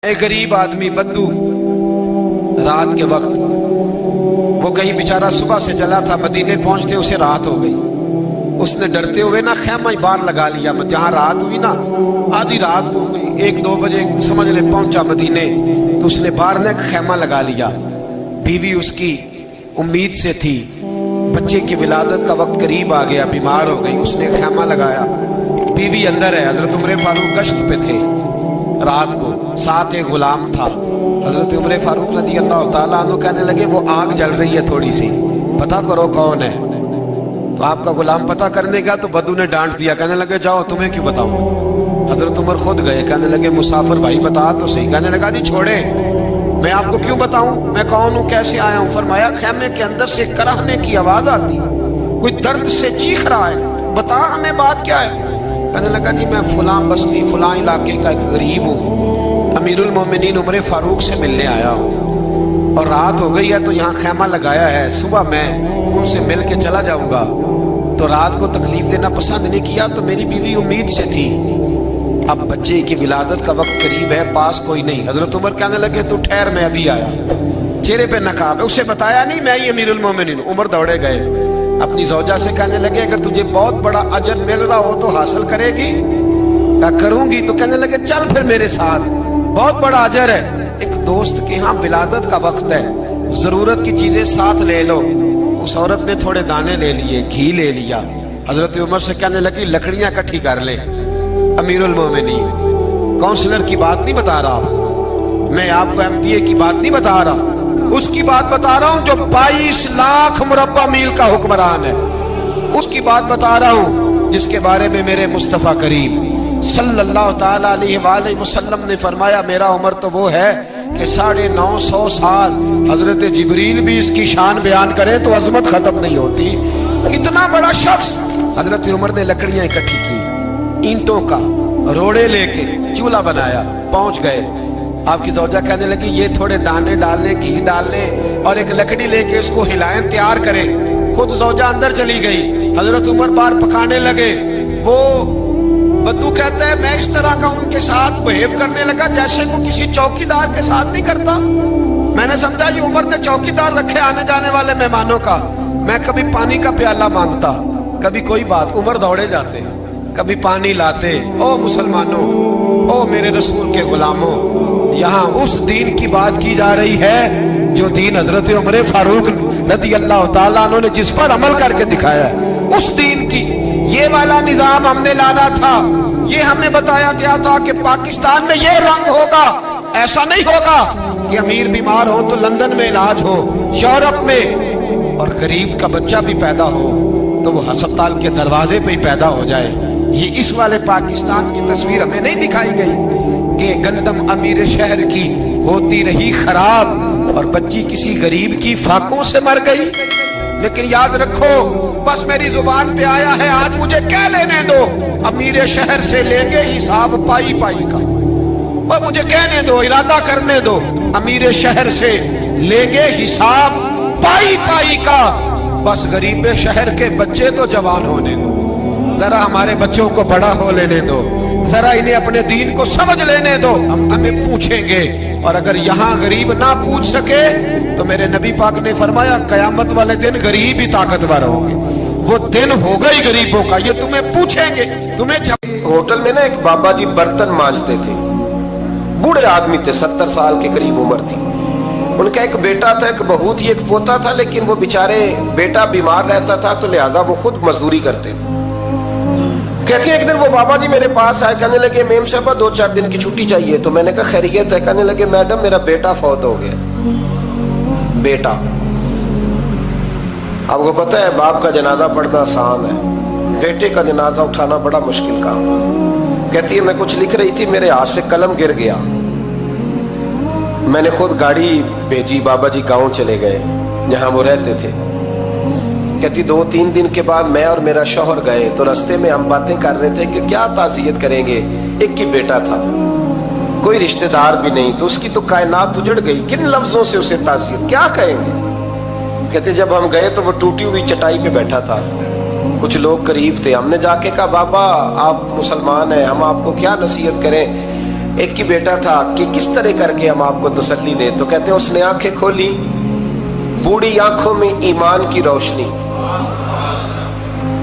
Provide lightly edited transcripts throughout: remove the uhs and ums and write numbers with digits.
ایک غریب آدمی بدو رات کے وقت وہ کہیں بیچارہ صبح سے چلا تھا، مدینے پہنچتے اسے رات ہو گئی۔ اس نے ڈرتے ہوئے نا خیمہ باہر لگا لیا، جہاں رات ہوئی نا آدھی رات کو گئی، 1-2 بجے سمجھ لے پہنچا مدینے، تو اس نے باہر نے خیمہ لگا لیا۔ بیوی اس کی امید سے تھی، بچے کی ولادت کا وقت قریب آ گیا، بیمار ہو گئی، اس نے خیمہ لگایا، بیوی اندر ہے۔ حضرت عمر فاروق گشت پہ تھے رات کو، ساتھ ایک غلام تھا۔ حضرت عمر فاروق رضی اللہ تعالیٰ عنہ کہنے لگے وہ آگ جل رہی ہے تھوڑی سی، پتہ کرو کون ہے۔ تو آپ کا غلام پتہ کرنے گیا تو بدو نے ڈانٹ دیا، کہنے لگے جاؤ تمہیں کیوں بتاؤں۔ حضرت عمر خود گئے، کہنے لگے مسافر بھائی بتا تو صحیح۔ کہنے لگا جی چھوڑے، میں آپ کو کیوں بتاؤں، میں کون ہوں، کیسے آیا ہوں۔ فرمایا خیمے کے اندر سے کراہنے کی آواز آتی، کوئی درد سے چیخ رہا ہے، بتا ہمیں بات کیا ہے۔ کہنے لگا جی میں فلاں بستی فلاں علاقے کا ایک غریب ہوں، امیر المومنین عمر فاروق سے ملنے آیا ہوں، اور رات ہو گئی ہے تو یہاں خیمہ لگایا ہے، صبح میں ان سے مل کے چلا جاؤں گا۔ تو رات کو تکلیف دینا پسند نہیں کیا، تو میری بیوی امید سے تھی، اب بچے کی ولادت کا وقت قریب ہے، پاس کوئی نہیں۔ حضرت عمر کہنے لگے تو ٹھہر میں ابھی آیا، چہرے پہ نقاب ہے، اسے بتایا نہیں میں ہی امیر المومنین۔ عمر دوڑے گئے، اپنی زوجہ سے کہنے لگے اگر تجھے بہت بڑا اجر مل رہا ہو تو حاصل کرے گی؟ کہا کروں گی۔ تو کہنے لگے چل پھر میرے ساتھ، بہت بڑا اجر ہے، ایک دوست کے ہاں ولادت کا وقت ہے، ضرورت کی چیزیں ساتھ لے لو۔ اس عورت نے تھوڑے دانے لے لیے، گھی لے لیا، حضرت عمر سے کہنے لگی لکڑیاں اکٹھی کر لے۔ امیر المومنین کونسلر کی بات نہیں بتا رہا میں آپ کو، ایم پی اے کی بات نہیں بتا رہا، اس کی بات بتا رہا ہوں جو 22 لاکھ مربع میل کا حکمران ہے، اس کی بات بتا رہا ہوں جس کے بارے میں میرے مصطفیٰ کریم صلی اللہ تعالیٰ علیہ وآلہ وسلم نے فرمایا میرا عمر تو وہ ہے کہ 950 سال حضرت جبریل بھی اس کی شان بیان کرے تو عظمت ختم نہیں ہوتی، اتنا بڑا شخص۔ حضرت عمر نے لکڑیاں اکٹھی کی، اینٹوں کا روڑے لے کے چولہا بنایا، پہنچ گئے۔ آپ کی زوجہ کہنے لگی یہ تھوڑے دانے ڈالنے، گھی ڈالنے اور ایک لکڑی لے کے اس کو ہلائیں، تیار کریں۔ خود زوجہ اندر چلی گئی، حضرت عمر بار پکانے لگے۔ وہ بدو کہتا ہے میں اس طرح کا ان کے ساتھ بہیو کرنے لگا جیسے کو کسی چوکیدار کے ساتھ نہیں کرتا۔ میں نے سمجھا یہ عمر نے چوکیدار رکھے آنے جانے والے مہمانوں کا۔ میں کبھی پانی کا پیالہ مانگتا، کبھی کوئی بات، عمر دوڑے جاتے، کبھی پانی لاتے۔ او مسلمانوں، او میرے رسول کے غلاموں، یہاں اس دین کی بات کی جا رہی ہے جو دین حضرت عمر فاروق رضی اللہ تعالیٰ عنہ نے جس پر عمل کر کے دکھایا ہے، اس دین کی۔ یہ والا نظام ہم نے لانا تھا، یہ ہمیں بتایا گیا تھا کہ پاکستان میں یہ رنگ ہوگا، ایسا نہیں ہوگا کہ امیر بیمار ہو تو لندن میں علاج ہو، یورپ میں، اور غریب کا بچہ بھی پیدا ہو تو وہ ہسپتال کے دروازے پہ ہی پیدا ہو جائے۔ یہ اس والے پاکستان کی تصویر ہمیں نہیں دکھائی گئی کہ گندم امیر شہر کی ہوتی رہی خراب اور بچی کسی غریب کی فاقوں سے مر گئی۔ لیکن یاد رکھو، بس میری زبان پہ آیا ہے آج، مجھے کہہ لینے دو، امیر شہر سے لیں گے حساب پائی پائی کا، اور مجھے کہنے دو، ارادہ کرنے دو، امیر شہر سے لیں گے حساب پائی پائی کا۔ بس غریب شہر کے بچے تو جوان ہونے دو، ذرا ہمارے بچوں کو بڑا ہو لینے دو، ذرا انہیں اپنے دین کو سمجھ لینے دو، ہم ہمیں پوچھیں گے۔ اور اگر یہاں غریب نہ پوچھ سکے تو میرے نبی پاک نے فرمایا قیامت والے دن غریب ہی طاقتور ہوں گے، وہ دن ہوگا ہی غریبوں کا، یہ تمہیں پوچھیں گے، تمہیں ہوٹل میں نا ایک بابا جی برتن مانجتے تھے، بوڑھے آدمی تھے، 70 سال کے قریب عمر تھی، ان کا ایک بیٹا تھا، ایک بہو تھی، ایک پوتا تھا، لیکن وہ بیچارے بیٹا بیمار رہتا تھا تو لہٰذا وہ خود مزدوری کرتے تھے۔ کہتے ہیں ایک دن وہ بابا جی میرے پاس آئے، کہنے لگے میم صاحبہ 2-4 دن کی چھٹی چاہیے۔ تو میں نے کہا خیریت ہے؟ کہنے لگے میڈم میرا بیٹا فوت ہو گیا۔ بیٹا، آپ کو پتہ ہے باپ کا جنازہ پڑھنا آسان ہے، بیٹے کا جنازہ اٹھانا بڑا مشکل کام۔ کہتی ہے میں کچھ لکھ رہی تھی، میرے ہاتھ سے قلم گر گیا، میں نے خود گاڑی بھیجی، بابا جی گاؤں چلے گئے جہاں وہ رہتے تھے۔ کہتی 2-3 دن کے بعد میں اور میرا شوہر گئے تو رستے میں ہم باتیں کر رہے تھے کہ کیا تعزیت کریں گے، ایک ہی بیٹا تھا، کوئی رشتہ دار بھی نہیں، تو اس کی تو کائنات اجڑ گئی، کن لفظوں سے اسے تعزیت کیا کہیں گے۔ کہتے جب ہم گئے تو وہ ٹوٹی ہوئی چٹائی پہ بیٹھا تھا، کچھ لوگ قریب تھے، ہم نے جا کے کہا بابا آپ مسلمان ہیں، ہم آپ کو کیا نصیحت کریں۔ ایک ہی بیٹا تھا کہ کس طرح کر کے ہم آپ کو تسلی دیں. تو کہتے ہیں اس نے آنکھیں کھولی, بوڑھی آنکھوں میں ایمان کی روشنی.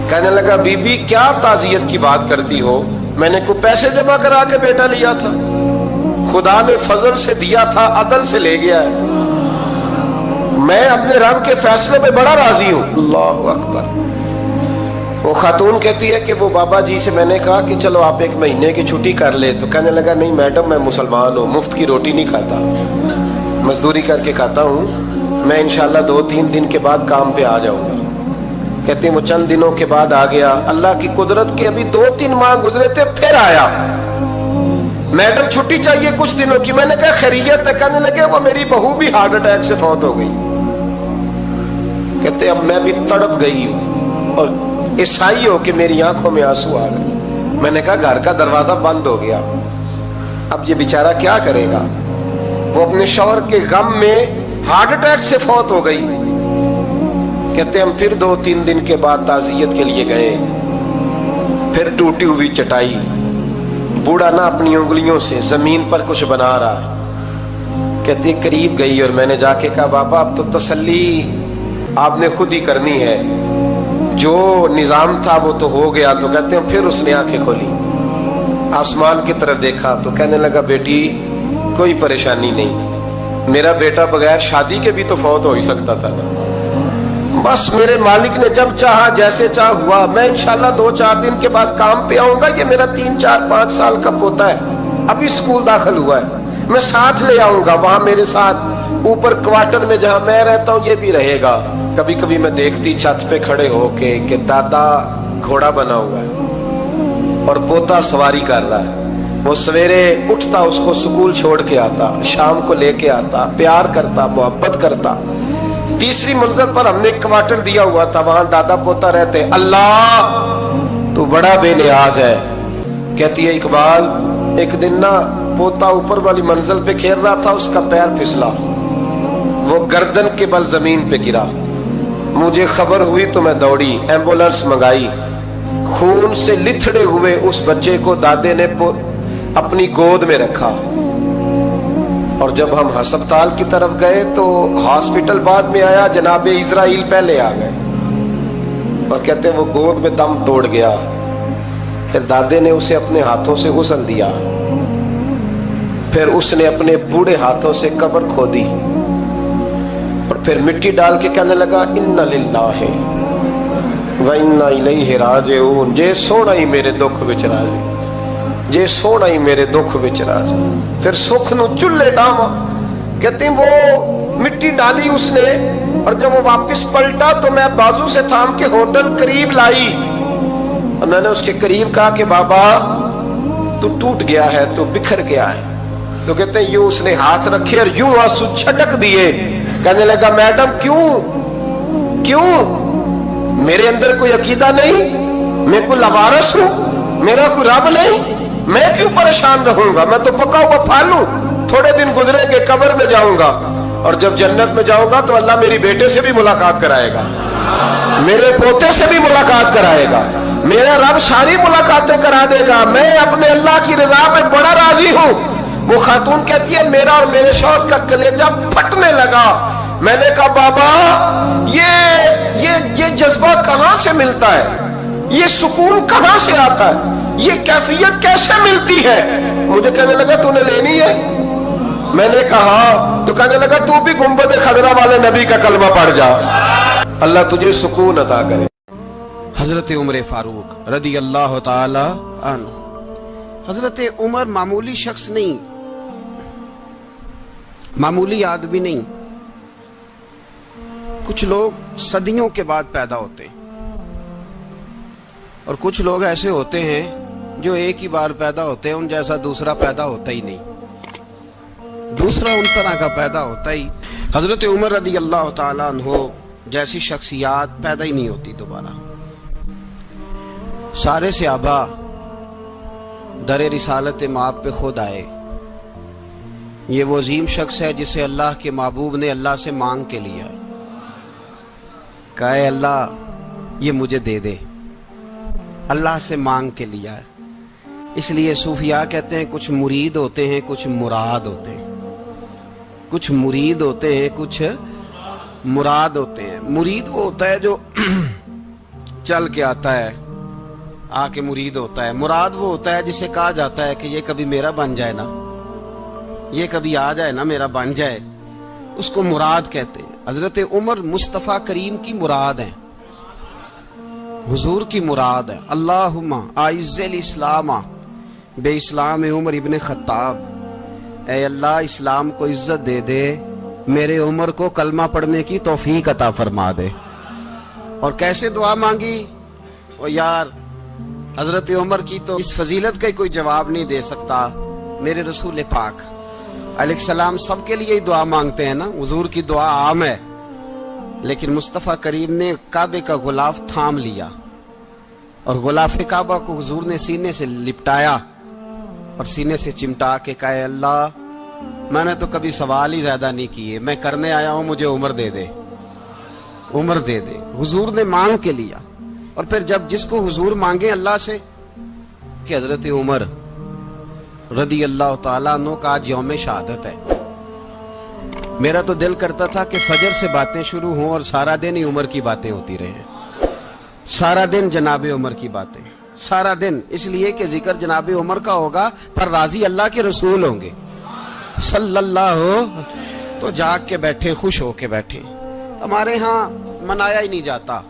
کہنے لگا بی بی کیا تعزیت کی بات کرتی ہو, میں نے کوئی پیسے جمع کرا کے بیٹا لیا تھا, خدا نے فضل سے دیا تھا, عدل سے لے گیا ہے, میں اپنے رب کے فیصلے میں بڑا راضی ہوں. اللہ اکبر. وہ خاتون کہتی ہے کہ وہ بابا جی سے میں نے کہا کہ چلو آپ 1 مہینے کی چھٹی کر لے. تو کہنے لگا نہیں میڈم میں مسلمان ہوں, مفت کی روٹی نہیں کھاتا, مزدوری کر کے کھاتا ہوں, میں انشاءاللہ 2-3 دن کے بعد کام پہ آ جاؤں گا. کہتی ہیں وہ چند دنوں کے بعد آ گیا. اللہ کی قدرت کے ابھی 2-3 ماہ گزرے تھے, پھر آیا, میڈم چھٹی چاہیے کچھ دنوں کی. میں نے کہا خیریت ہے؟ کہنے لگے وہ میری بہو بھی ہارٹ اٹیک سے فوت ہو گئی. کہتے اب میں بھی تڑپ گئی اور عیسائی ہو کہ میری آنکھوں میں آنسو آ گئے. میں نے کہا گھر کا دروازہ بند ہو گیا, اب یہ بیچارہ کیا کرے گا؟ وہ اپنے شوہر کے غم میں ہارٹ اٹیک سے فوت ہو گئی. کہتے ہم پھر 2-3 دن کے بعد تعزیت کے لیے گئے. پھر ٹوٹی ہوئی چٹائی, بوڑھا نہ اپنی انگلیوں سے زمین پر کچھ بنا رہا ہے. کہتے قریب گئی اور میں نے جا کے کہا بابا اب تو تسلی آپ نے خود ہی کرنی ہے, جو نظام تھا وہ تو ہو گیا. تو کہتے ہیں پھر اس نے آنکھیں کھولی, آسمان کی طرف دیکھا تو کہنے لگا بیٹی کوئی پریشانی نہیں, میرا بیٹا بغیر شادی کے بھی تو فوت ہو ہی سکتا تھا نا, بس میرے مالک نے جب چاہا جیسے چاہ ہوا. میں انشاءاللہ 2-4 دن کے بعد کام پہ آؤں گا. یہ میرا 3-4-5 سال کا پوتا ہے, ابھی اسکول داخل ہوا ہے, میں ساتھ لے آؤں گا, وہاں میرے ساتھ اوپر کوارٹر میں جہاں میں رہتا ہوں یہ بھی رہے گا. کبھی کبھی میں دیکھتی چھت پہ کھڑے ہو کے کہ دادا گھوڑا بنا ہوا ہے اور پوتا سواری کر رہا ہے. وہ سویرے اٹھتا, اس کو سکول چھوڑ کے آتا, شام کو لے کے آتا, پیار کرتا, محبت کرتا. 3ری منزل پر ہم نے کوارٹر دیا ہوا تھا, وہاں دادا پوتا رہتے. اللہ تو بڑا بے نیاز ہے. کہتی ہے اقبال ایک دن نا پوتا اوپر والی منزل پہ کھیل رہا تھا, اس کا پیر پھسلا, وہ گردن کے بل زمین پہ گرا. مجھے خبر ہوئی تو میں دوڑی, ایمبولنس منگائی. خون سے لتھڑے ہوئے اس بچے کو دادے نے اپنی گود میں رکھا. اور جب ہم ہسپتال کی طرف گئے تو ہاسپٹل بعد میں آیا, جناب اسرائیل پہلے آ گئے اور کہتے ہیں وہ گود میں دم توڑ گیا. پھر دادے نے اسے اپنے ہاتھوں سے غسل دیا, پھر اس نے اپنے بوڑھے ہاتھوں سے قبر کھودی اور پھر مٹی ڈال کے کہنے لگا انا للہ و انا الیہ راجعون. جے سونا ہی میرے دکھ وچ راضی, جے سونا ہی میرے دکھ وچ راضی. پھر سکھ نو چلے ڈاواں. کہتے ہیں وہ مٹی ڈالی اس نے, اور جب وہ واپس پلٹا تو میں بازو سے تھام کے ہوٹل قریب لائی اور میں نے اس کے قریب کہا کہ بابا تو ٹوٹ گیا ہے, تو بکھر گیا ہے. تو کہتے ہیں یوں اس نے ہاتھ رکھے اور یوں آنسو چھٹک دیے. کہنے لگا میڈم کیوں میرے اندر کوئی عقیدہ نہیں, میں کوئی لوارث ہوں, میرا کوئی رب نہیں, میں کیوں پریشان رہوں گا؟ میں تو پکا ہوا پھل ہوں, تھوڑے دن گزریں گے قبر میں جاؤں گا, اور جب جنت میں جاؤں گا تو اللہ میری بیٹے سے بھی ملاقات کرائے گا, میرے پوتے سے بھی ملاقات کرائے گا, میرا رب ساری ملاقاتیں کرا دے گا. میں اپنے اللہ کی رضا میں بڑا راضی ہوں. وہ خاتون کہتی ہے میرا اور میرے شوہر کا کلیجہ پھٹنے لگا. میں نے کہا بابا یہ جذبہ کہاں سے ملتا ہے, یہ سکون کہاں سے آتا ہے, یہ کیفیت کیسے ملتی ہے؟ مجھے کہنے لگا تو نے لینی ہے. میں نے کہا, تو کہنے لگا تو بھی گنبد خضرا والے نبی کا کلمہ پڑھ جا, اللہ تجھے سکون عطا کرے. حضرت عمر فاروق رضی اللہ تعالی عنہ. حضرت عمر معمولی شخص نہیں, معمولی آدمی نہیں. کچھ لوگ صدیوں کے بعد پیدا ہوتے ہیں اور کچھ لوگ ایسے ہوتے ہیں جو ایک ہی بار پیدا ہوتے ہیں, ان جیسا دوسرا پیدا ہوتا ہی نہیں, دوسرا ان طرح کا پیدا ہوتا ہی. حضرت عمر رضی اللہ تعالیٰ عنہ جیسی شخصیات پیدا ہی نہیں ہوتی دوبارہ. سارے صحابہ در رسالت مآب پہ خود آئے. یہ وہ عظیم شخص ہے جسے اللہ کے محبوب نے اللہ سے مانگ کے لیا, کہا اے اللہ یہ مجھے دے دے, اللہ سے مانگ کے لیا ہے. اس لیے صوفیاء کہتے ہیں کچھ مرید ہوتے ہیں کچھ مراد ہوتے ہیں، کچھ مرید ہوتے ہیں کچھ مراد ہوتے ہیں۔ مرید وہ ہوتا ہے جو چل کے آتا ہے، آ کے مرید ہوتا ہے۔ مراد وہ ہوتا ہے جسے کہا جاتا ہے کہ یہ کبھی میرا بن جائے نا، یہ کبھی آ جائے نا، میرا بن جائے، اس کو مراد کہتے ہیں۔ حضرت عمر مصطفیٰ کریم کی مراد ہیں، حضور کی مراد ہے۔ اللہم اعز الاسلام بے اسلام عمر ابن خطاب، اے اللہ اسلام کو عزت دے دے، میرے عمر کو کلمہ پڑھنے کی توفیق عطا فرما دے۔ اور کیسے دعا مانگی؟ او یار حضرت عمر کی تو اس فضیلت کا کوئی جواب نہیں دے سکتا، میرے رسول پاک علیہ السلام سب کے لیے ہی دعا مانگتے ہیں نا، حضور کی دعا عام ہے، لیکن مصطفیٰ کریم نے کعبے کا غلاف تھام لیا اور غلاف کعبہ کو حضور نے سینے سے لپٹایا اور سینے سے چمٹا کے کہا، اے اللہ میں نے تو کبھی سوال ہی زیادہ نہیں کیے، میں کرنے آیا ہوں، مجھے عمر دے دے، عمر دے دے۔ حضور نے مانگ کے لیا۔ اور پھر جب جس کو حضور مانگے اللہ سے کہ حضرت عمر رضی اللہ تعالیٰ عنہ کا آج یوم شہادت ہے، میرا تو دل کرتا تھا کہ فجر سے باتیں شروع ہوں اور سارا دن ہی عمر کی باتیں ہوتی رہیں، سارا دن جناب عمر کی باتیں، سارا دن، اس لیے کہ ذکر جناب عمر کا ہوگا پر راضی اللہ کے رسول ہوں گے صلی اللہ ہو، تو جاگ کے بیٹھے، خوش ہو کے بیٹھے۔ ہمارے ہاں منایا ہی نہیں جاتا،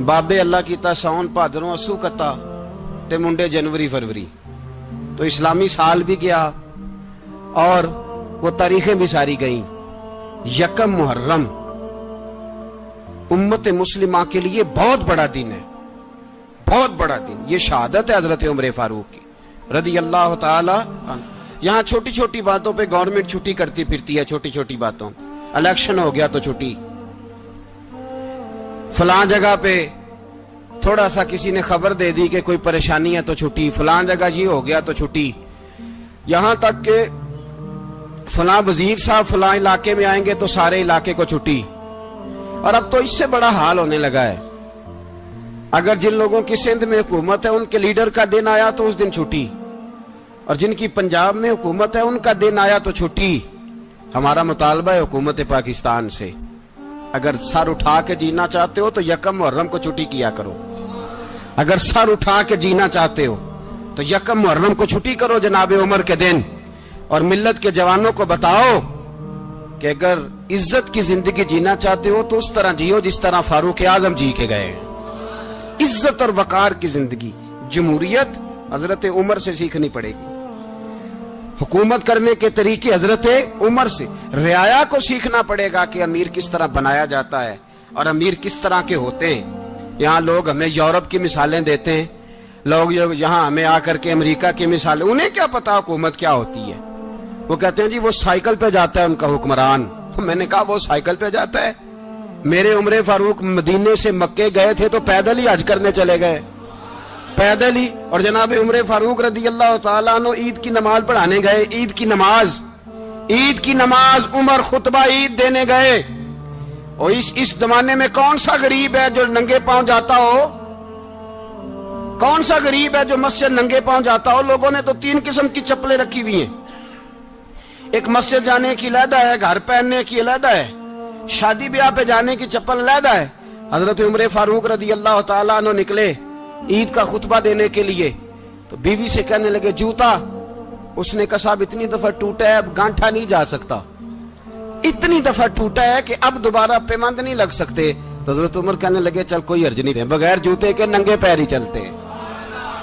بابے اللہ کی تا ساون بھادروں اسو کتا تے منڈے جنوری فروری، تو اسلامی سال بھی گیا اور وہ تاریخیں بھی ساری گئیں۔ یکم محرم امت مسلمہ کے لیے بہت بڑا دن ہے، بہت بڑا دن، یہ شہادت ہے حضرت عمر فاروق کی رضی اللہ تعالی عنہ۔ یہاں چھوٹی چھوٹی باتوں پہ گورنمنٹ چھٹی کرتی پھرتی ہے، چھوٹی چھوٹی باتوں، الیکشن ہو گیا تو چھٹی، فلاں جگہ پہ تھوڑا سا کسی نے خبر دے دی کہ کوئی پریشانی ہے تو چھٹی، فلاں جگہ یہ ہو گیا تو چھٹی، یہاں تک کہ فلاں وزیر صاحب فلاں علاقے میں آئیں گے تو سارے علاقے کو چھٹی۔ اور اب تو اس سے بڑا حال ہونے لگا ہے، اگر جن لوگوں کی سندھ میں حکومت ہے ان کے لیڈر کا دن آیا تو اس دن چھٹی، اور جن کی پنجاب میں حکومت ہے ان کا دن آیا تو چھٹی۔ ہمارا مطالبہ ہے حکومت پاکستان سے، اگر سر اٹھا کے جینا چاہتے ہو تو یکم محرم کو چھٹی کیا کرو، اگر سر اٹھا کے جینا چاہتے ہو تو یکم محرم کو چھٹی کرو جناب عمر کے دن، اور ملت کے جوانوں کو بتاؤ کہ اگر عزت کی زندگی جینا چاہتے ہو تو اس طرح جیو جس طرح فاروق اعظم جی کے گئے ہیں، عزت اور وقار کی زندگی۔ جمہوریت حضرت عمر سے سیکھنی پڑے گی، حکومت کرنے کے طریقے حضرت عمر سے، رعایا کو سیکھنا پڑے گا کہ امیر کس طرح بنایا جاتا ہے اور امیر کس طرح کے ہوتے ہیں۔ یہاں لوگ ہمیں یورپ کی مثالیں دیتے ہیں، لوگ یہاں ہمیں آ کر کے امریکہ کی مثالیں، انہیں کیا پتا حکومت کیا ہوتی ہے، وہ کہتے ہیں جی وہ سائیکل پہ جاتا ہے ان کا حکمران۔ میں نے کہا وہ سائیکل پہ جاتا ہے؟ میرے عمر فاروق مدینے سے مکے گئے تھے تو پیدل ہی حج کرنے چلے گئے، پیدل ہی۔ اور جناب عمر فاروق رضی اللہ تعالیٰ عنہ عید کی نماز پڑھانے گئے، عید کی نماز عمر خطبہ عید دینے گئے۔ اور اس زمانے میں کون سا غریب ہے جو ننگے پاؤں جاتا ہو؟ کون سا غریب ہے جو مسجد ننگے پاؤں جاتا ہو؟ لوگوں نے تو 3 قسم کی چپلیں رکھی ہوئی ہیں، ایک مسجد جانے کی علیحدہ ہے، گھر پہننے کی علیحدہ ہے، شادی بیاہ پہ جانے کی چپل علیحدہ ہے۔ حضرت عمر فاروق رضی اللہ تعالیٰ عنہ نکلے عید کا خطبہ دینے کے لیے تو بیوی سے کہنے لگے جوتا، اس نے کہا صاحب اتنی دفعہ ٹوٹا ہے اب گانٹھا نہیں جا سکتا، اتنی دفعہ ٹوٹا ہے کہ اب دوبارہ پیمند نہیں لگ سکتے۔ تو حضرت عمر کہنے لگے چل کوئی حرج نہیں، بغیر جوتے کے ننگے پیر ہی چلتے ہیں،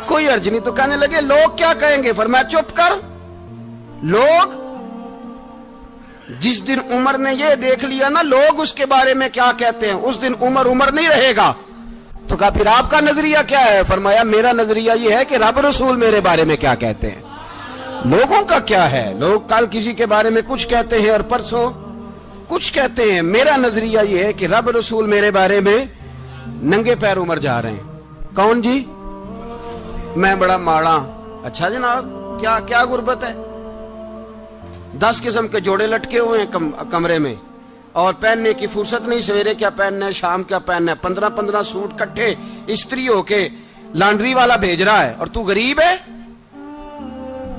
کوئی حرج نہیں۔ تو کہنے لگے لوگ کیا کہیں گے؟ فرمایا چپ کر، لوگ جس دن عمر نے یہ دیکھ لیا نا لوگ اس کے بارے میں کیا کہتے ہیں، اس دن عمر نہیں رہے گا۔ تو کہا پھر آپ کا نظریہ کیا ہے؟ فرمایا میرا نظریہ یہ ہے کہ رب رسول میرے بارے میں کیا کہتے ہیں، لوگوں کا کیا ہے؟ لوگ کل کسی کے بارے میں کچھ کہتے ہیں اور پرسوں کچھ کہتے ہیں، میرا نظریہ یہ ہے کہ رب رسول میرے بارے میں ننگے پیر عمر جا رہے ہیں۔ کون جی؟ میں بڑا ماڑا۔ اچھا جناب کیا غربت ہے؟ 10 قسم کے جوڑے لٹکے ہوئے ہیں کمرے میں اور پہننے کی فرصت نہیں، سویرے کیا پہننا ہے شام کیا پہننا ہے، 15 سوٹ کٹھے استری ہو کے لانڈری والا بھیج رہا ہے، اور تو غریب ہے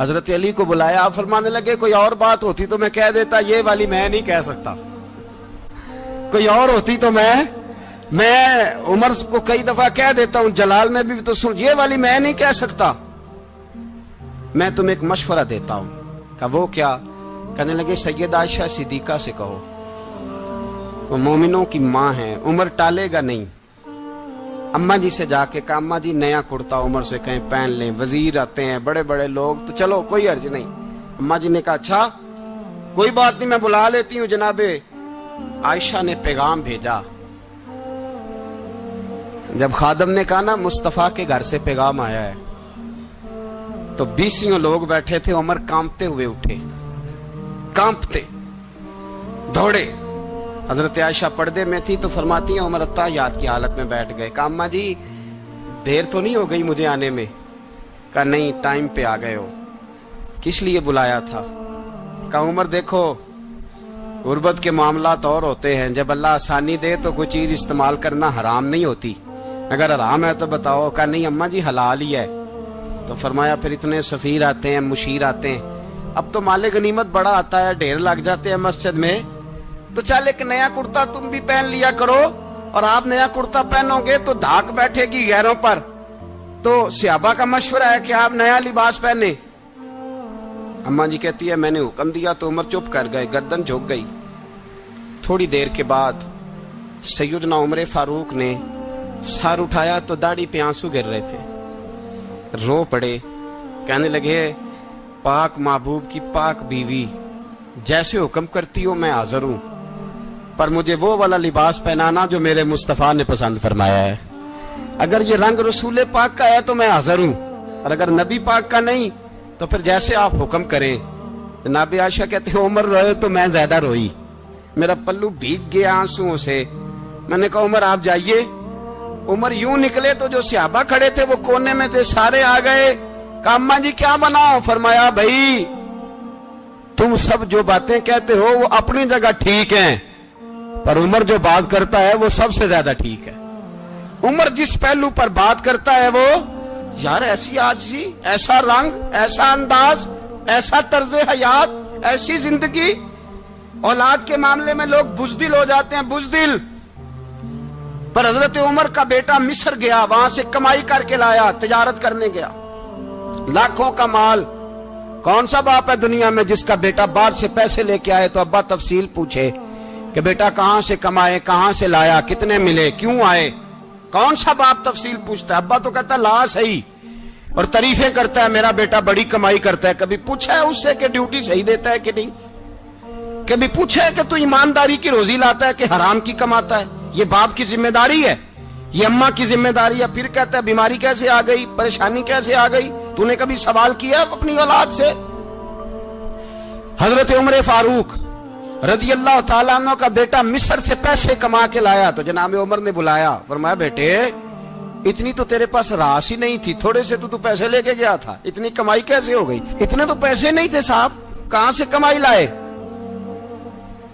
حضرت علی کو بلایا, آپ فرمانے لگے کوئی اور بات ہوتی تو میں کہہ دیتا, یہ والی میں نہیں کہہ سکتا. کوئی اور ہوتی تو میں عمر کو کئی دفعہ کہہ دیتا ہوں, جلال میں بھی تو سن, یہ والی میں نہیں کہہ سکتا. میں تمہیں ایک مشورہ دیتا ہوں. کہا وہ کیا؟ کہنے لگے سید عائشہ صدیقہ سے کہو, وہ مومنوں کی ماں ہیں, عمر ٹالے گا نہیں. اماں جی سے جا کے کہا اماں جی نیا کرتا عمر سے کہیں پہن لیں, وزیر آتے ہیں بڑے بڑے لوگ, تو چلو کوئی حرج نہیں. اماں جی نے کہا اچھا کوئی بات نہیں, میں بلا لیتی ہوں. جناب عائشہ نے پیغام بھیجا. جب خادم نے کہا نا مصطفیٰ کے گھر سے پیغام آیا ہے, تو 20 لوگ بیٹھے تھے. عمر کانپتے ہوئے اٹھے, کانپتے دوڑے. حضرت عائشہ پردے میں تھی تو فرماتی ہیں عمر اتحیات کی حالت میں بیٹھ گئے. کہا اماں جی دیر تو نہیں ہو گئی مجھے آنے میں؟ کہا نہیں, ٹائم پہ آ گئے ہو. کس لیے بلایا تھا؟ کہا عمر دیکھو غربت کے معاملات اور ہوتے ہیں, جب اللہ آسانی دے تو کوئی چیز استعمال کرنا حرام نہیں ہوتی, اگر حرام ہے تو بتاؤ. کہا نہیں اماں جی حلال ہی ہے. تو فرمایا پھر اتنے سفیر آتے ہیں, مشیر آتے ہیں, اب تو مال غنیمت بڑا آتا ہے, ڈھیر لگ جاتے ہیں مسجد میں, تو چل ایک نیا کرتا تم بھی پہن لیا کرو, اور آپ نیا کرتا پہنو گے تو دھاک بیٹھے گی غیروں پر. تو صحابہ کا مشورہ ہے کہ آپ نیا لباس پہنے. اماں جی کہتی ہے میں نے حکم دیا تو عمر چپ کر گئے, گردن جھک گئی. تھوڑی دیر کے بعد سیدنا عمر فاروق نے سر اٹھایا تو داڑھی پہ آنسو گر رہے تھے, رو پڑے. کہنے لگے پاک محبوب کی پاک بیوی, جیسے حکم کرتی ہو میں حاضر ہوں, پر مجھے وہ والا لباس پہنانا جو میرے مصطفیٰ نے پسند فرمایا ہے. اگر یہ رنگ رسول پاک کا ہے تو میں حاضر ہوں, اور اگر نبی پاک کا نہیں تو پھر جیسے آپ حکم کریں. جناب عائشہ کہتے ہیں عمر روئے تو میں زیادہ روئی, میرا پلو بھیگ گیا آنسوؤں سے. میں نے کہا عمر آپ جائیے. عمر یوں نکلے تو جو صحابہ کھڑے تھے وہ کونے میں تھے, سارے آ گئے. کہا اماں جی کیا بناؤ؟ فرمایا بھائی تم سب جو باتیں کہتے ہو وہ اپنی جگہ ٹھیک ہیں, پر عمر جو بات کرتا ہے وہ سب سے زیادہ ٹھیک ہے. عمر جس پہلو پر بات کرتا ہے وہ, یار ایسی عاجزی, ایسا رنگ, ایسا انداز, ایسا طرز حیات, ایسی زندگی. اولاد کے معاملے میں لوگ بزدل ہو جاتے ہیں, بزدل. پر حضرت عمر کا بیٹا مصر گیا, وہاں سے کمائی کر کے لایا, تجارت کرنے گیا, لاکھوں کا مال. کون سا باپ ہے دنیا میں جس کا بیٹا باہر سے پیسے لے کے آئے تو ابا تفصیل پوچھے کہ بیٹا کہاں سے کمائے, کہاں سے لایا, کتنے ملے, کیوں آئے؟ کون سا باپ تفصیل پوچھتا ہے؟ ابا تو کہتا ہے لا صحیح, اور تعریفیں کرتا ہے میرا بیٹا بڑی کمائی کرتا ہے. کبھی پوچھا ہے اس سے کہ ڈیوٹی صحیح دیتا ہے کہ نہیں؟ کبھی پوچھا ہے کہ تو ایمانداری کی روزی لاتا ہے کہ حرام کی کماتا ہے؟ یہ باپ کی ذمہ داری ہے, یہ اماں کی ذمہ داری ہے. پھر کہتا ہے بیماری کیسے آ گئی, پریشانی کیسے آ گئی, تو نے کبھی سوال کیا اپنی اولاد سے؟ حضرت عمر فاروق رضی اللہ تعالیٰ عنہ کا بیٹا مصر سے پیسے کما کے لایا تو جناب عمر نے بلایا, فرمایا بیٹے اتنی تو تیرے پاس راس ہی نہیں تھی, تھوڑے سے تو پیسے لے کے گیا تھا, اتنی کمائی کیسے ہو گئی؟ اتنے تو پیسے نہیں تھے صاحب, کہاں سے کمائی لائے؟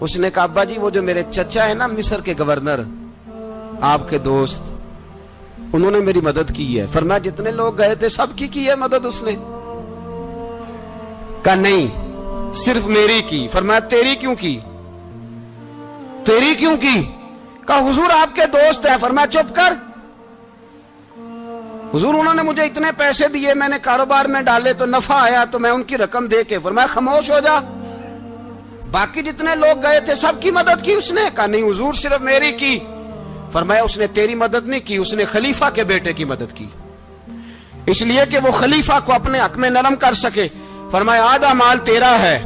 اس نے کہا ابا جی وہ جو میرے چچا ہے نا مصر کے گورنر, آپ کے دوست, انہوں نے میری مدد کی ہے. فرمایا جتنے لوگ گئے تھے سب کی ہے مدد اس نے؟ کہا نہیں صرف میری کی. فرمایا تیری کیوں کی؟ تیری کیوں کی؟ کہا حضور آپ کے دوست ہیں. فرمایا چپ کر, حضور انہوں نے مجھے اتنے پیسے دیے, میں نے کاروبار میں ڈالے تو نفع آیا تو میں ان کی رقم دے کے. فرمایا خاموش ہو جا, باقی جتنے لوگ گئے تھے سب کی مدد کی اس نے؟ کہا نہیں حضور صرف میری کی. فرمایا اس نے تیری مدد نہیں کی, اس نے خلیفہ کے بیٹے کی مدد کی, اس لیے کہ وہ خلیفہ کو اپنے حق میں نرم کر سکے. فرمایا آدھا مال تیرا ہے,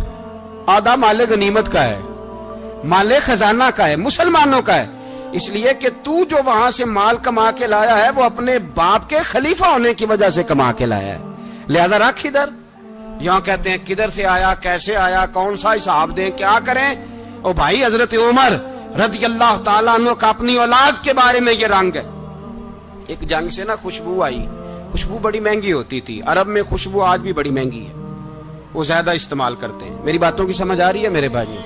آدھا مال غنیمت کا ہے, مال خزانہ کا ہے, مسلمانوں کا ہے, اس لیے کہ تو جو وہاں سے مال کما کے لایا ہے وہ اپنے باپ کے خلیفہ ہونے کی وجہ سے کما کے لایا ہے, لہذا رکھ ادھر. یہاں کہتے ہیں کدھر سے آیا, کیسے آیا, کون سا حساب دیں, کیا کریں؟ او بھائی حضرت عمر رضی اللہ تعالیٰ عنہ کا اپنی اولاد کے بارے میں یہ رنگ ہے. ایک جنگ سے نا خوشبو آئی, خوشبو بڑی مہنگی ہوتی تھی, عرب میں خوشبو آج بھی بڑی مہنگی ہے, وہ زیادہ استعمال کرتے ہیں. میری باتوں کی سمجھ آ رہی ہے میرے بھائیوں؟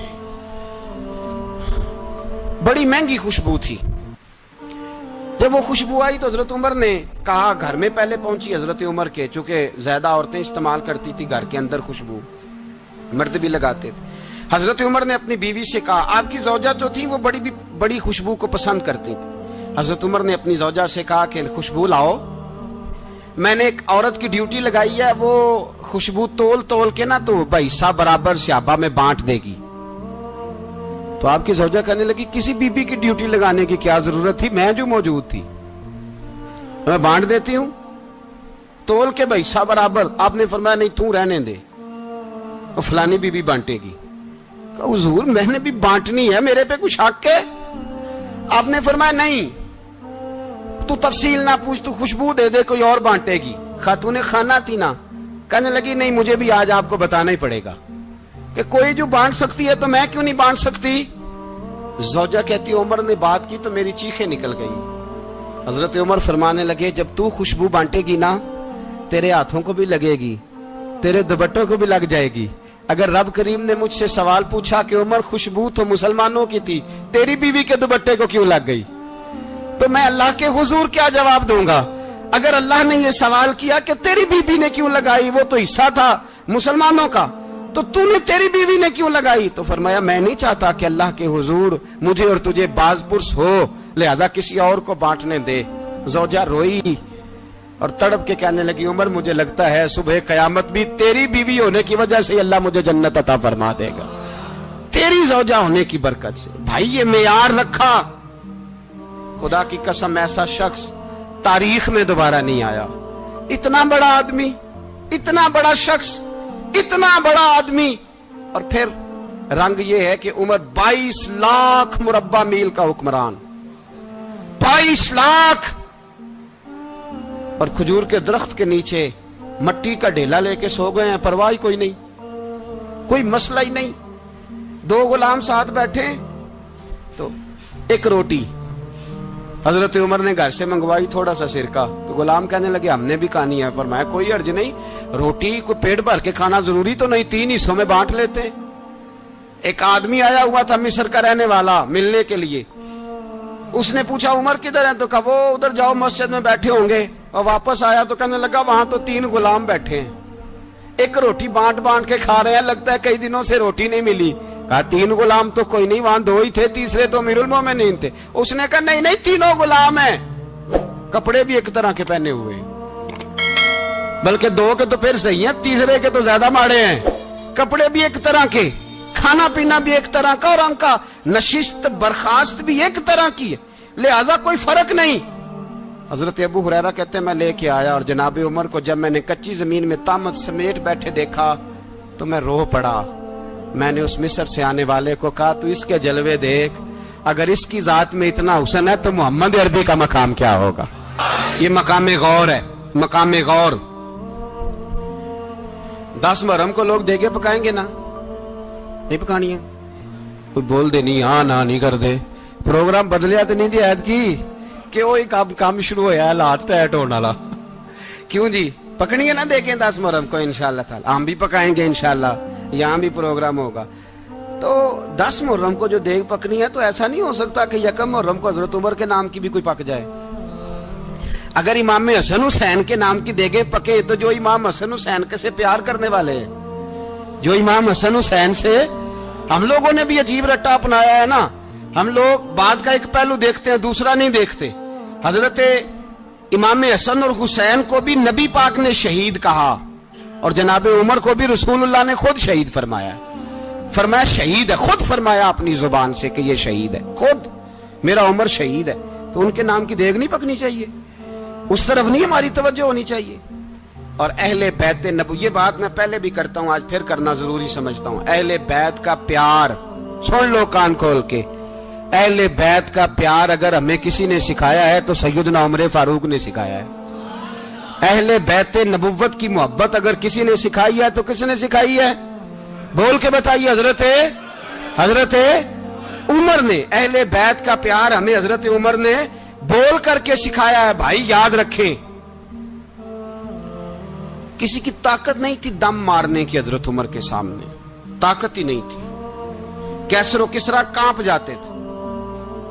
بڑی مہنگی خوشبو تھی. جب وہ خوشبو آئی تو حضرت عمر نے کہا, گھر میں پہلے پہنچی حضرت عمر کے, چونکہ زیادہ عورتیں استعمال کرتی تھی گھر کے اندر خوشبو, مرد بھی لگاتے تھے. حضرت عمر نے اپنی بیوی سے کہا, آپ کی زوجہ جو تھی وہ بڑی خوشبو کو پسند کرتی تھی. حضرت عمر نے اپنی زوجہ سے کہا کہ خوشبو لاؤ, میں نے ایک عورت کی ڈیوٹی لگائی ہے, وہ خوشبو تول کے نا تو حصہ برابر صحابہ میں بانٹ دے گی. تو آپ کی زوجہ کہنے لگی, کسی بی بی کی ڈیوٹی لگانے کی کیا ضرورت تھی, میں جو موجود تھی میں بانٹ دیتی ہوں تول کے حصہ برابر. آپ نے فرمایا نہیں, تو رہنے دے, اور فلانی بی بی بانٹے گی. کہا حضور میں نے بھی بانٹنی ہے, میرے پہ کچھ حق ہے؟ آپ نے فرمایا نہیں, تو تفصیل نہ پوچھ, تو خوشبو دے دے, کوئی اور بانٹے گی. خاتون خانہ تھی نا, کہنے لگی نہیں مجھے بھی آج آپ کو بتانا ہی پڑے گا کہ کوئی جو بانٹ سکتی ہے تو میں کیوں نہیں بانٹ سکتی. زوجہ کہتی عمر نے بات کی تو میری چیخیں نکل گئی. حضرت عمر فرمانے لگے, جب تو خوشبو بانٹے گی نا تیرے ہاتھوں کو بھی لگے گی, تیرے دوپٹوں کو بھی لگ جائے گی. اگر رب کریم نے مجھ سے سوال پوچھا کہ عمر خوشبو تو مسلمانوں کی تھی, تیری بیوی کے دوپٹے کو کیوں لگ گئی, تو میں اللہ کے حضور کیا جواب دوں گا؟ اگر اللہ نے یہ سوال کیا کہ تیری بیوی نے کیوں لگائی, وہ تو حصہ تھا مسلمانوں کا, تو نے تیری بیوی نے کیوں لگائی؟ تو فرمایا میں نہیں چاہتا کہ اللہ کے حضور مجھے اور تجھے باز پرس ہو, لہذا کسی اور کو بانٹنے دے. زوجہ روئی اور تڑپ کے کہنے لگی, عمر مجھے لگتا ہے صبح قیامت بھی تیری بیوی ہونے کی وجہ سے اللہ مجھے جنت عطا فرما دے گا, تیری زوجہ ہونے کی برکت سے. بھائی یہ معیار رکھا, خدا کی قسم ایسا شخص تاریخ میں دوبارہ نہیں آیا. اتنا بڑا آدمی, اتنا بڑا شخص, اتنا بڑا آدمی, اور پھر رنگ یہ ہے کہ عمر 22 لاکھ مربع میل کا حکمران, 22 لاکھ, اور کھجور کے درخت کے نیچے مٹی کا ڈھیلا لے کے سو گئے ہیں, پرواہ کوئی نہیں, کوئی مسئلہ ہی نہیں. 2 غلام ساتھ بیٹھے تو ایک روٹی حضرت عمر نے گھر سے منگوائی, تھوڑا سا سرکہ, تو غلام کہنے لگے ہم نے بھی کھانی ہے. فرمایا کوئی حرج نہیں, روٹی کو پیٹ بھر کے کھانا ضروری تو نہیں, 3 حصوں میں بانٹ لیتے. ایک آدمی آیا ہوا تھا مصر کا رہنے والا ملنے کے لیے, اس نے پوچھا عمر کدھر ہیں, تو کہا وہ ادھر جاؤ مسجد میں بیٹھے ہوں گے. اور واپس آیا تو کہنے لگا وہاں تو 3 غلام بیٹھے ہیں, ایک روٹی بانٹ کے کھا رہے ہیں, لگتا ہے کئی دنوں سے روٹی نہیں ملی. کہا 3 غلام تو کوئی نہیں, وہاں 2 ہی تھے, تیسرے تو امیر المومنین تھے. اس نے کہا نہیں 3 غلام ہیں, کپڑے بھی ایک طرح کے پہنے ہوئے, بلکہ 2 کے تو پھر صحیح ہیں, تیسرے کے تو زیادہ ماڑے ہیں. کپڑے بھی ایک طرح کے, کھانا پینا بھی ایک طرح کا, اور ان کا نشست برخاست بھی ایک طرح کی ہے, لہذا کوئی فرق نہیں. حضرت ابو ہریرہ کہتے ہیں میں لے کے آیا, اور جناب عمر کو جب میں نے کچی زمین میں تامت سمیٹ بیٹھے دیکھا تو میں رو پڑا. میں نے اس مصر سے آنے والے کو کہا تو اس کے جلوے دیکھ, اگر اس کی ذات میں اتنا حسن ہے تو محمد عربی کا مقام کیا ہوگا. یہ مقام غور ہے, مقام غور. 10 محرم کو لوگ دیگے پکائیں گے نا, نہیں پکانی ہے, کوئی بول دے نہیں, ہاں نہ نہیں کر دے, پروگرام بدلیا تو نہیں دی عید کی کہ وہ ایک کام شروع ہویا ہے لات ٹائٹ ہونے والا. کیوں جی, پکنی ہے نا دیکھیں 10 محرم کو انشاءاللہ تعالی, ہم بھی پکائیں گے انشاءاللہ, یہاں بھی پروگرام ہوگا. تو 10 محرم کو جو دیگ پکنی ہے تو ایسا نہیں ہو سکتا کہ 1 محرم کو حضرت عمر کے نام کی بھی کوئی پک جائے. اگر امام حسن حسین کے نام کی دیگیں پکے تو جو امام حسن حسین کے سے پیار کرنے والے ہیں, جو امام حسن حسین سے, ہم لوگوں نے بھی عجیب رٹا اپنایا ہے نا, ہم لوگ بات کا ایک پہلو دیکھتے ہیں دوسرا نہیں دیکھتے. حضرت امام حسن اور حسین کو بھی نبی پاک نے شہید کہا, اور جناب عمر کو بھی رسول اللہ نے خود شہید فرمایا. فرمایا شہید ہے, خود فرمایا اپنی زبان سے کہ یہ شہید ہے, خود میرا عمر شہید ہے. تو ان کے نام کی دیگ نہیں پکنی چاہیے, اس طرف نہیں ہماری توجہ ہونی چاہیے. اور اہل بیت نبوی, یہ بات میں پہلے بھی کرتا ہوں, آج پھر کرنا ضروری سمجھتا ہوں. اہل بیت کا پیار سن لو کان کھول کے, اہل بیت کا پیار اگر ہمیں کسی نے سکھایا ہے تو سیدنا عمر فاروق نے سکھایا ہے. اہل بیت نبوت کی محبت اگر کسی نے سکھائی ہے تو کس نے سکھائی ہے؟ بول کے بتائیے. حضرت عمر نے. اہل بیت کا پیار ہمیں حضرت عمر نے بول کر کے سکھایا ہے. بھائی یاد رکھیں, کسی کی طاقت نہیں تھی دم مارنے کی حضرت عمر کے سامنے, طاقت ہی نہیں تھی. کیسر و کسرا کانپ جاتے تھے,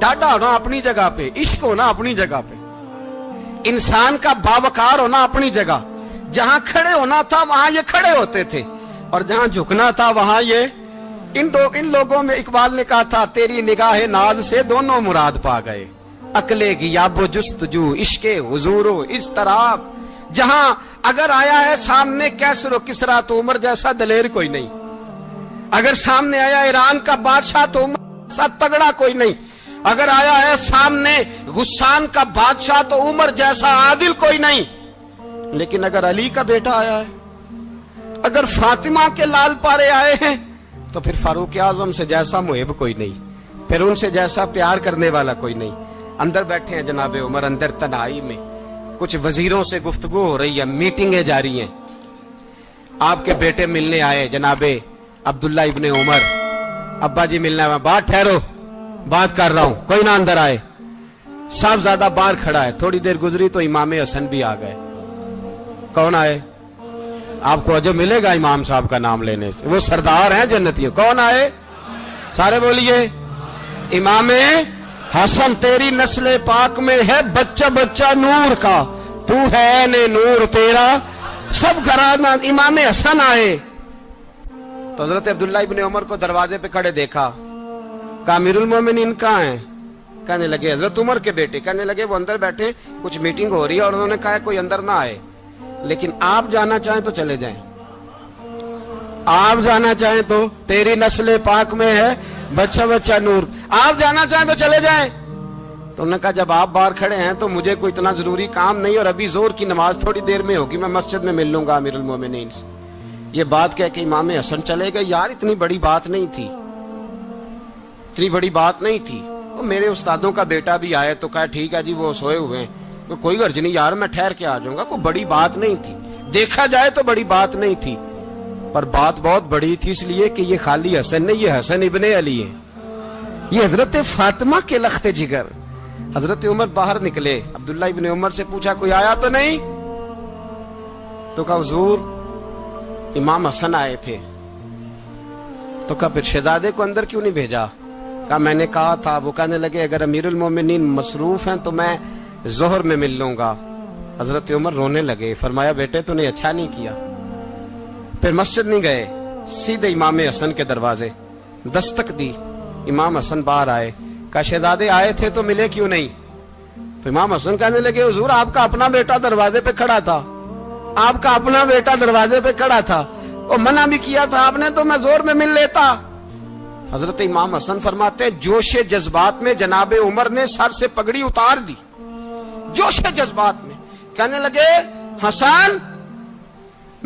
ڈاڈا ہونا اپنی جگہ پہ، عشق ہونا اپنی جگہ پہ، انسان کا باوقار ہونا اپنی جگہ، جہاں کھڑے ہونا تھا وہاں یہ کھڑے ہوتے تھے، اور جہاں جھکنا تھا وہاں یہ ان لوگوں میں اقبال نے کہا تھا تیری نگاہ ناز سے دونوں مراد پا گئے، عقلِ غیاب و جستجو، عشق حضور و اضطراب، جہاں اگر آیا ہے سامنے کیسر و کسریٰ تو عمر جیسا دلیر کوئی نہیں، اگر سامنے آیا ایران کا بادشاہ تو عمر جیسا تگڑا کوئی نہیں، اگر آیا ہے سامنے غسان کا بادشاہ تو عمر جیسا عادل کوئی نہیں، لیکن اگر علی کا بیٹا آیا ہے، اگر فاطمہ کے لال پارے آئے ہیں تو پھر فاروق اعظم سے جیسا محب کوئی نہیں، پھر ان سے جیسا پیار کرنے والا کوئی نہیں۔ اندر بیٹھے ہیں جناب عمر، اندر تنہائی میں کچھ وزیروں سے گفتگو ہو رہی ہے، میٹنگیں جاری ہیں، آپ کے بیٹے ملنے آئے جناب عبداللہ ابن عمر، ابا جی ملنا ہے، بات ٹھہرو بات کر رہا ہوں، کوئی نہ اندر آئے، صاحبزادہ باہر کھڑا ہے، تھوڑی دیر گزری تو امام حسن بھی آ گئے، کون آئے؟ آپ کو جو ملے گا امام صاحب کا نام لینے سے، وہ سردار ہیں جنتیوں، کون آئے؟ سارے بولیے، امام حسن تیری نسل پاک میں ہے بچہ بچہ نور کا، تو ہے نے نور تیرا سب گھرانہ، امام حسن آئے تو حضرت عبداللہ ابن عمر کو دروازے پہ کھڑے دیکھا، کہا امیر المومنین کہاں ہیں؟ کہنے لگے حضرت عمر کے بیٹے، کہنے لگے وہ اندر بیٹھے، کچھ میٹنگ ہو رہی ہے، اور انہوں نے کہا کوئی اندر نہ آئے، لیکن آپ جانا چاہیں تو چلے جائیں، آپ جانا چاہیں تو تیری نسل پاک میں ہے بچہ بچہ نور، آپ جانا چاہیں تو چلے جائیں۔ تو انہوں نے کہا جب آپ باہر کھڑے ہیں تو مجھے کوئی اتنا ضروری کام نہیں، اور ابھی زور کی نماز تھوڑی دیر میں ہوگی، میں مسجد میں مل لوں گا امیر المومنین سے۔ یہ بات کہہ کے امام حسن چلے گئے، یار اتنی بڑی بات نہیں تھی، اتنی بڑی بات نہیں تھی، وہ میرے استادوں کا بیٹا بھی آئے تو کہا ٹھیک ہے جی وہ سوئے ہوئے ہیں، کوئی غرض نہیں یار میں ٹھہر کے آ جاؤں گا، کوئی بڑی بات نہیں تھی، دیکھا جائے تو بڑی بات نہیں تھی، پر بات بہت بڑی تھی، اس لیے کہ یہ خالی حسن نہیں، یہ حسن ابن علی ہے، یہ حضرت فاطمہ کے لخت جگر۔ حضرت عمر باہر نکلے، عبداللہ ابن عمر سے پوچھا کوئی آیا تو نہیں؟ تو کہا حضور امام حسن آئے تھے۔ تو کہا پھر شہزادے کو اندر کیوں نہیں بھیجا؟ کہا میں نے کہا تھا، وہ کہنے لگے اگر امیر المومنین مصروف ہیں تو میں ظہر میں مل لوں گا۔ حضرت عمر رونے لگے، فرمایا بیٹے تو نے اچھا نہیں کیا۔ پھر مسجد نہیں گئے، سیدھے امام حسن کے دروازے دستک دی، امام حسن باہر آئے، کہا شہزادے آئے تھے تو ملے کیوں نہیں؟ تو امام حسن کہنے لگے حضور آپ کا اپنا بیٹا دروازے پہ کھڑا تھا، آپ کا اپنا بیٹا دروازے پہ کھڑا تھا، اور منع بھی کیا تھا آپ نے تو میں زور میں مل لیتا۔ حضرت امام حسن فرماتے جوش جذبات میں جناب عمر نے سر سے پگڑی اتار دی، جوش جذبات میں کہنے لگے حسن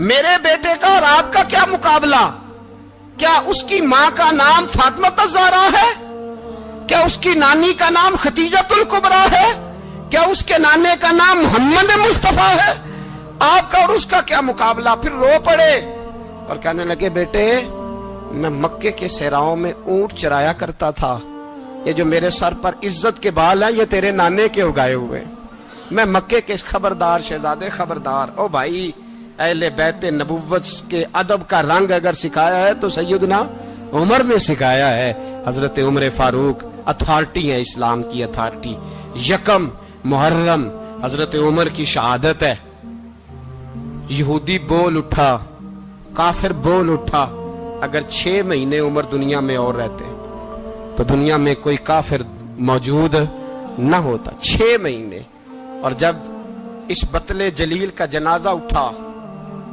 میرے بیٹے کا اور آپ کا کیا مقابلہ؟ کیا اس کی ماں کا نام فاطمہ الزہرا ہے؟ کیا اس کی نانی کا نام خدیجۃ الکبریٰ ہے؟ کیا اس کے نانے کا نام محمد مصطفیٰ ہے؟ آپ کا اور اس کا کیا مقابلہ؟ پھر رو پڑے اور کہنے لگے بیٹے میں مکے کے صحراؤں میں اونٹ چرایا کرتا تھا، یہ جو میرے سر پر عزت کے بال ہیں یہ تیرے نانے کے اگائے ہوئے، میں مکے کے خبردار شہزادے خبردار۔ او بھائی اہل بیت نبوت کے ادب کا رنگ اگر سکھایا ہے تو سیدنا عمر نے سکھایا ہے۔ حضرت عمر فاروق اتھارٹی ہے، اسلام کی اتھارٹی۔ یکم محرم حضرت عمر کی شہادت ہے، یہودی بول اٹھا، کافر بول اٹھا، اگر 6 مہینے عمر دنیا میں اور رہتے تو دنیا میں کوئی کافر موجود نہ ہوتا، 6 مہینے۔ اور جب اس بطل جلیل کا جنازہ اٹھا،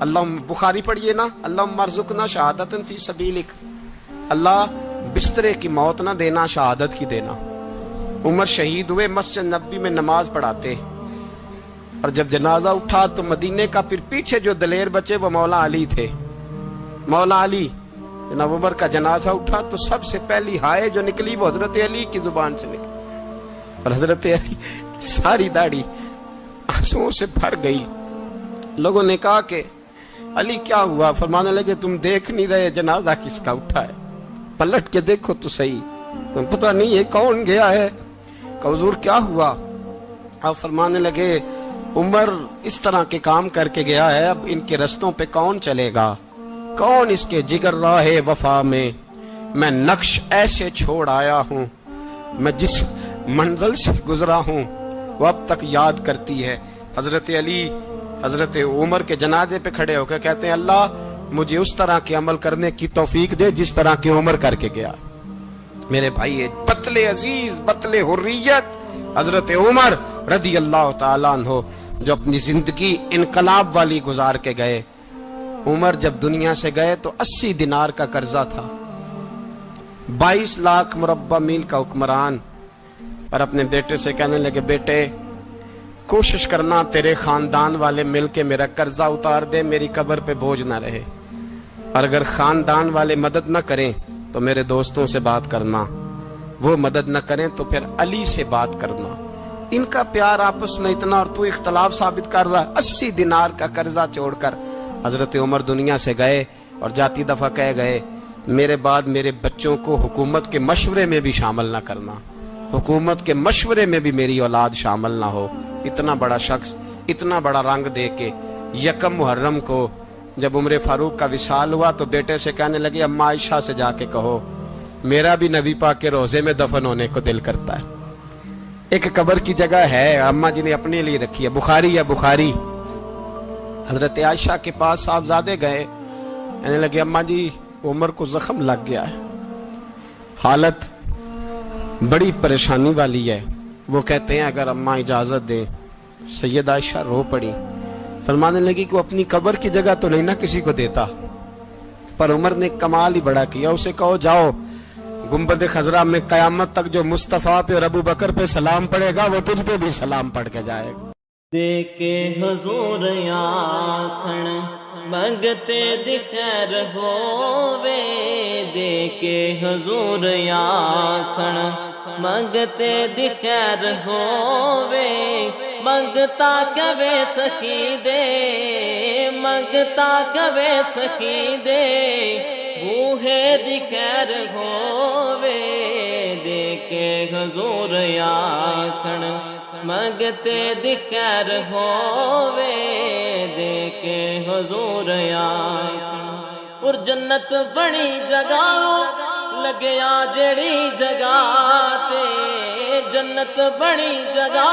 اللہ بخاری پڑھیے نا، اللہم ارزقنا شہادتن فی سبیلک، اللہ بسترے کی موت نہ دینا، شہادت کی دینا۔ عمر شہید ہوئے، مسجد نبوی میں نماز پڑھاتے، اور جب جنازہ اٹھا تو مدینے کا پھر پیچھے جو دلیر بچے وہ مولا علی تھے، مولا علی۔ جناب عمر کا جنازہ اٹھا تو سب سے پہلی ہائے جو نکلی وہ حضرت علی کی زبان سے نکلی، اور حضرت علی ساری داڑھی آنسوؤں سے بھر گئی۔ لوگوں نے کہا کہ علی کیا ہوا؟ فرمانے لگے تم دیکھ نہیں رہے جنازہ کس کا اٹھا ہے، پلٹ کے دیکھو تو صحیح، تم پتہ نہیں یہ کون گیا ہے؟ کہ حضور کیا ہوا؟ آپ فرمانے لگے عمر اس طرح کے کام کر کے گیا ہے، اب ان کے رستوں پہ کون چلے گا؟ کون اس کے جگر راہ وفا میں؟ میں نقش ایسے چھوڑ آیا ہوں میں جس منزل سے گزرا ہوں وہ اب تک یاد کرتی ہے۔ حضرت علی حضرت عمر کے جنازے پہ کھڑے ہو کے کہتے ہیں اللہ مجھے اس طرح کے عمل کرنے کی توفیق دے جس طرح کی عمر کر کے گیا۔ میرے بھائی بطل عزیز بطل حریت حضرت عمر رضی اللہ تعالیٰ عنہ جو اپنی زندگی انقلاب والی گزار کے گئے۔ عمر جب دنیا سے گئے تو 80 دینار کا قرضہ تھا، 22 لاکھ مربع میل کا حکمران، اور اپنے بیٹے سے کہنے لگے بیٹے کوشش کرنا تیرے خاندان والے مل کے میرا قرضہ اتار دے، میری قبر پہ بوجھ نہ رہے، اور اگر خاندان والے مدد نہ کریں تو میرے دوستوں سے بات کرنا، وہ مدد نہ کریں تو پھر علی سے بات کرنا۔ ان کا پیار آپس میں اتنا اور تو اختلاف ثابت کر رہا ہے۔ 80 دینار کا قرضہ چھوڑ کر حضرت عمر دنیا سے گئے اور جاتی دفعہ کہہ گئے میرے بعد میرے بچوں کو حکومت کے مشورے میں بھی شامل نہ کرنا، حکومت کے مشورے میں بھی میری اولاد شامل نہ ہو۔ اتنا بڑا شخص اتنا بڑا رنگ دے کے یکم محرم کو جب عمر فاروق کا وصال ہوا تو بیٹے سے کہنے لگے اماں عائشہ سے جا کے کہو میرا بھی نبی پاک کے روزے میں دفن ہونے کو دل کرتا ہے۔ ایک قبر کی جگہ ہے اماں جی نے اپنے لیے رکھی ہے، بخاری ہے بخاری۔ حضرت عائشہ کے پاس صاحبزادے گئے، کہنے لگے اماں جی عمر کو زخم لگ گیا ہے، حالت بڑی پریشانی والی ہے۔ وہ کہتے ہیں اگر اماں اجازت دیں، سید عائشہ رو پڑی، فرمانے لگی کہ وہ اپنی قبر کی جگہ تو نہیں نہ کسی کو دیتا، پر عمر نے کمال ہی بڑا کیا، اسے کہو جاؤ گنبد خضرا میں قیامت تک جو مصطفیٰ پہ اور ابو بکر پہ سلام پڑے گا وہ تجھ پہ بھی سلام پڑھ کے جائے گا۔ دے کے حضور آکھن منگتے دی خیر ہووے، دے کے حضور آکھن منگتے دی خیر ہووے، منگتا کبے سخی دے، منگتا کبے سخی دے، بوہے دی خیر ہووے، دے کے حضور آکھن منگتے دی خیر ہووے، دے کے حضور آکھن۔ اور جنت بڑی جگہ لگیا جڑی جگہ تے، جنت بڑی جگہ